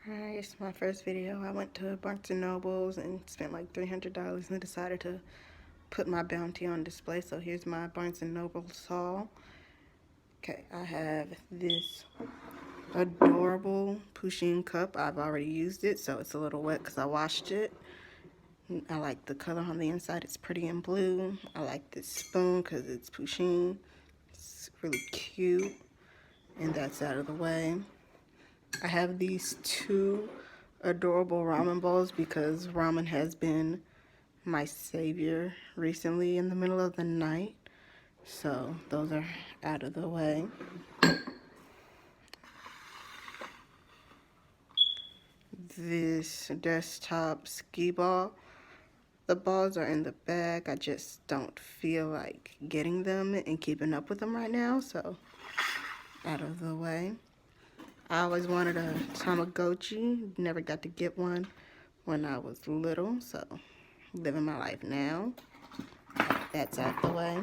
Alright, it's my first video. I went to Barnes & Nobles and spent like $300 and decided to put my bounty on display. So here's my Barnes & Nobles haul. Okay, I have this adorable Pusheen cup. I've already used it, so it's a little wet because I washed it. I like the color on the inside. It's pretty and blue. I like this spoon because it's Pusheen. It's really cute. And that's out of the way. I have these two adorable ramen bowls because ramen has been my savior recently in the middle of the night. So those are out of the way. This desktop ski ball. The balls are in the bag. I just don't feel like getting them and keeping up with them right now. So out of the way. I always wanted a Tamagotchi. Never got to get one when I was little. So living my life now. That's out the way.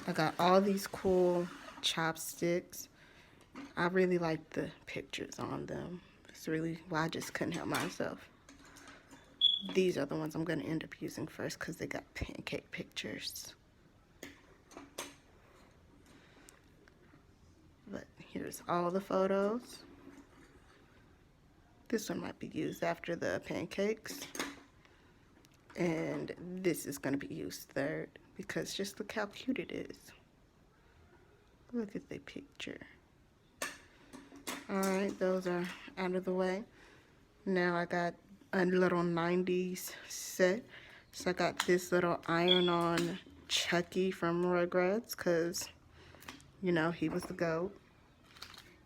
I got all these cool chopsticks. I really like the pictures on them. It's really why I just couldn't help myself. These are the ones I'm going to end up using first because they got pancake pictures. But here's all the photos. This one might be used after the pancakes. And this is going to be used third because just look how cute it is. Look at the picture. Alright, those are out of the way. Now I got a little 90s set. So I got this little iron-on Chucky from Rugrats because, you know, he was the GOAT.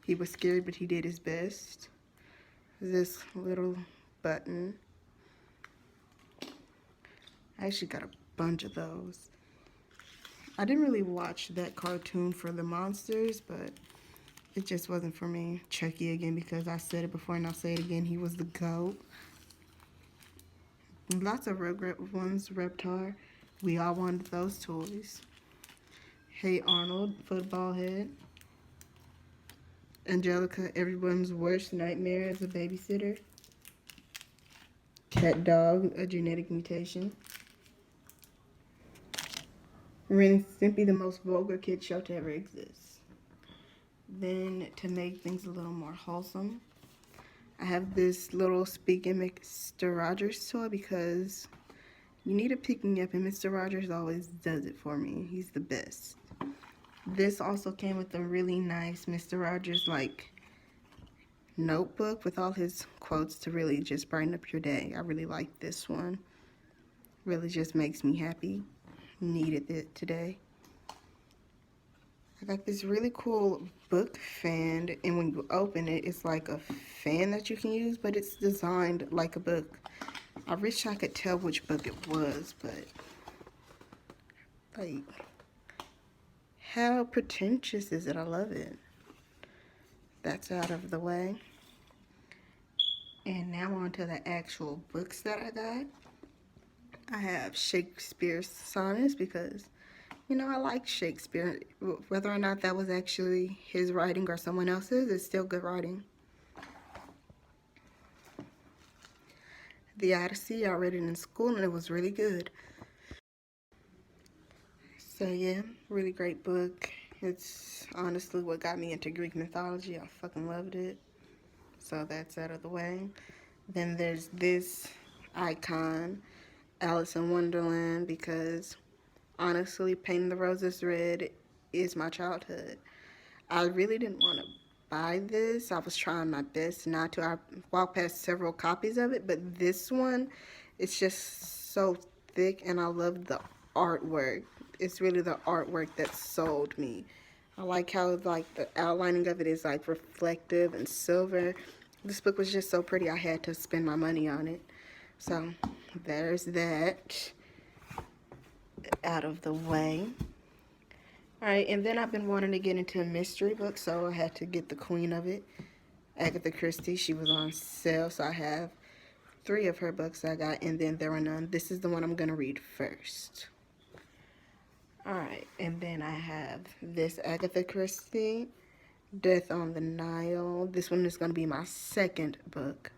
He was scary, but he did his best. This little button. I actually got a bunch of those. I didn't really watch that cartoon for the monsters, but it just wasn't for me. Chucky again, because I said it before and I'll say it again. He was the GOAT. Lots of Rugrat ones, Reptar. We all wanted those toys. Hey Arnold, football head. Angelica, everyone's worst nightmare as a babysitter. Cat Dog, a genetic mutation. Ren and Stimpy, the most vulgar kid show to ever exist. Then, to make things a little more wholesome, I have this little Speak and Mr. Rogers toy because you need a pick-me-up and Mr. Rogers always does it for me. He's the best. This also came with a really nice Mr. Rogers like notebook with all his quotes to really just brighten up your day. I really like this one. Really just makes me happy. Needed it today. I got this really cool book fan, and when you open it, it's like a fan that you can use, but it's designed like a book. I wish I could tell which book it was, but like, how pretentious is it? I love it. That's out of the way. And now on to the actual books that I got. I have Shakespeare's sonnets because, you know, I like Shakespeare. Whether or not that was actually his writing or someone else's, it's still good writing. The Odyssey, I read it in school and it was really good. So yeah, really great book. It's honestly what got me into Greek mythology. I fucking loved it. So that's out of the way. Then there's this icon, Alice in Wonderland, because honestly, Painting the Roses Red is my childhood. I really didn't want to buy this. I was trying my best not to. I walked past several copies of it, but this one, it's just so thick, and I love the artwork. It's really the artwork that sold me. I like how like the outlining of it is like reflective and silver. This book was just so pretty. I had to spend my money on it. So there's that out of the way. Alright, and then I've been wanting to get into a mystery book, so I had to get the queen of it, Agatha Christie. She was on sale, so I have 3 of her books I got, and then There Were None. This is the one I'm going to read first. Alright, and then I have this Agatha Christie. Death on the Nile. This one is going to be my second book.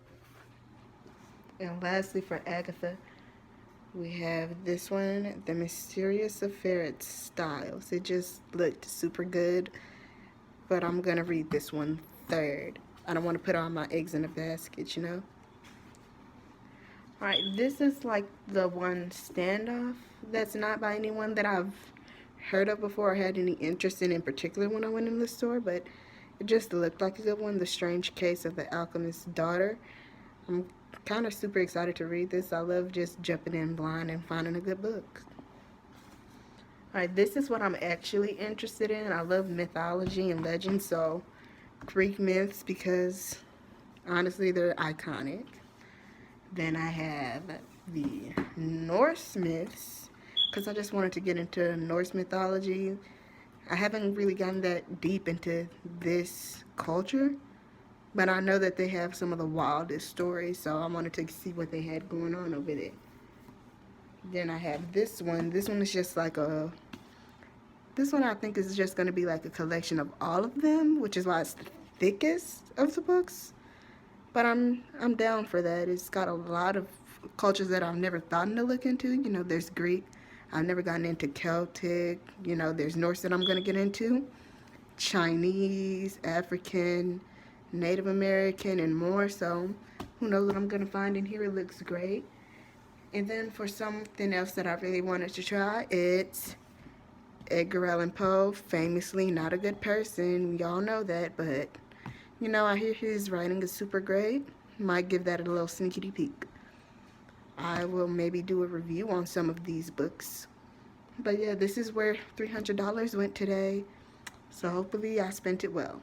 And lastly, for Agatha, we have this one, The Mysterious Affair at Styles. It just looked super good, but I'm going to read this one third. I don't want to put all my eggs in a basket, you know? Alright, this is like the one standoff that's not by anyone that I've heard of before or had any interest in particular when I went in the store, but it just looked like a good one. The Strange Case of the Alchemist's Daughter. I'm kind of super excited to read this. I love just jumping in blind and finding a good book. Alright, this is what I'm actually interested in. I love mythology and legends, so Greek myths, because honestly they're iconic. Then I have the Norse myths, because I just wanted to get into Norse mythology. I haven't really gotten that deep into this culture, but I know that they have some of the wildest stories, so I wanted to see what they had going on over there. Then I have this one. This one is just like this one I think is just going to be like a collection of all of them, which is why it's the thickest of the books. But I'm down for that. It's got a lot of cultures that I've never thought to look into. You know, there's Greek. I've never gotten into Celtic. You know, there's Norse that I'm going to get into. Chinese, African, Native American, and more. So who knows what I'm going to find in here. It looks great. And then for something else that I really wanted to try, it's Edgar Allan Poe. Famously not a good person. We all know that, but you know, I hear his writing is super great. Might give that a little sneaky peek. I will maybe do a review on some of these books. But yeah, this is where $300 went today. So hopefully I spent it well.